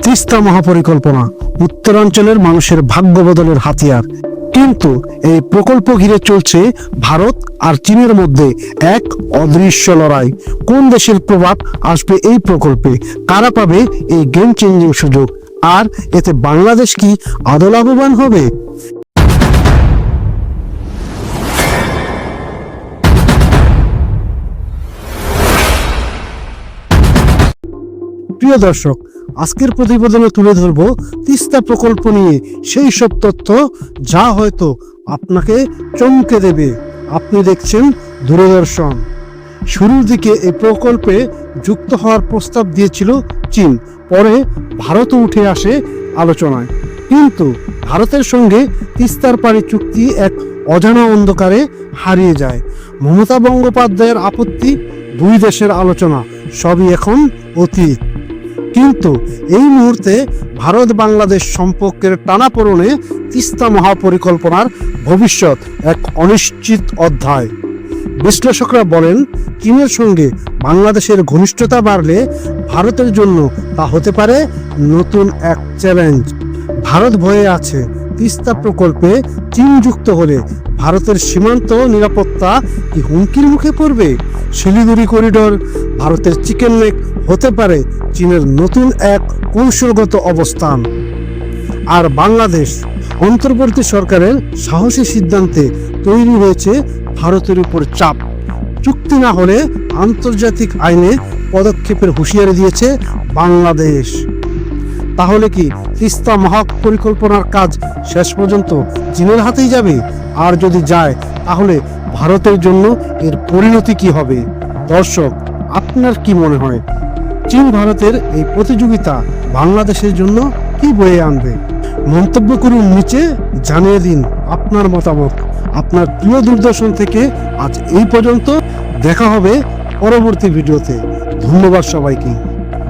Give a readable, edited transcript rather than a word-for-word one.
তিস্তা মহাপরিকল্পনা উত্তরাঞ্চলের মানুষের ভাগ্য বদলের হাতিয়ার। কিন্তু এই প্রকল্প ঘিরে চলছে ভারত আর চীনের মধ্যে এক অদৃশ্য লড়াই। কোন দেশের প্রভাব আসবে এই প্রকল্পে, কারা পাবে এই গেম চেঞ্জিং সুযোগ, আর এতে বাংলাদেশ কি আদৌ লাভবান হবে? প্রিয় দর্শক, আজকের প্রতিবেদনে তুলে ধরব তিস্তা প্রকল্প নিয়ে সেই সব তথ্য যা হয়তো আপনাকে চমকে দেবে। আপনি দেখছেন দূরদর্শন। শুরুর দিকে এই প্রকল্পে যুক্ত হওয়ার প্রস্তাব দিয়েছিল চীন, পরে ভারতও উঠে আসে আলোচনায়। কিন্তু ভারতের সঙ্গে তিস্তার পাড়ি চুক্তি এক অজানা অন্ধকারে হারিয়ে যায়। মমতা বন্দ্যোপাধ্যায়ের আপত্তি, দুই দেশের আলোচনা সবই এখন অতীত। কিন্তু এই মুহূর্তে ভারত বাংলাদেশ সম্পর্কের টানাপোড়েনে তিস্তা মহাপরিকল্পনার ভবিষ্যৎ এক অনিশ্চিত অধ্যায়। বিশ্লেষকরা বলেন, চীনের সঙ্গে বাংলাদেশের ঘনিষ্ঠতা বাড়লে ভারতের জন্য তা হতে পারে নতুন এক চ্যালেঞ্জ। ভারত ভয়ে আছে তিস্তা প্রকল্পে চীন যুক্ত হলে ভারতের সীমান্ত নিরাপত্তা কি হুমকির মুখে পড়বে? শিলিগুড়ি করিডোর ভারতের চিকেন নেক হতে পারে চীনের নতুন এক কৌশলগত অবস্থান। আর বাংলাদেশ অন্তর্বর্তী সরকারের সাহসী সিদ্ধান্তে তৈরি হয়েছে ভারতের উপর চাপ। চুক্তি না হলে আন্তর্জাতিক আইনে পদক্ষেপের হুঁশিয়ারি দিয়েছে বাংলাদেশ। তাহলে কি তিস্তা মহাপরিকল্পনার কাজ শেষ পর্যন্ত চীনের হাতেই যাবে? আর যদি যায়, তাহলে ভারতের জন্য এর পরিণতি কি হবে? দর্শক, আপনার কি মনে হয়, চীন ভারতের এই প্রতিযোগিতা বাংলাদেশের জন্য কি বয়ে আনবে? মন্তব্য করুন নিচে, জানিয়ে দিন আপনার মতামত। আপনার প্রিয় দূরদর্শন থেকে আজ এই পর্যন্ত। দেখা হবে পরবর্তী ভিডিওতে। ধন্যবাদ সবাইকে।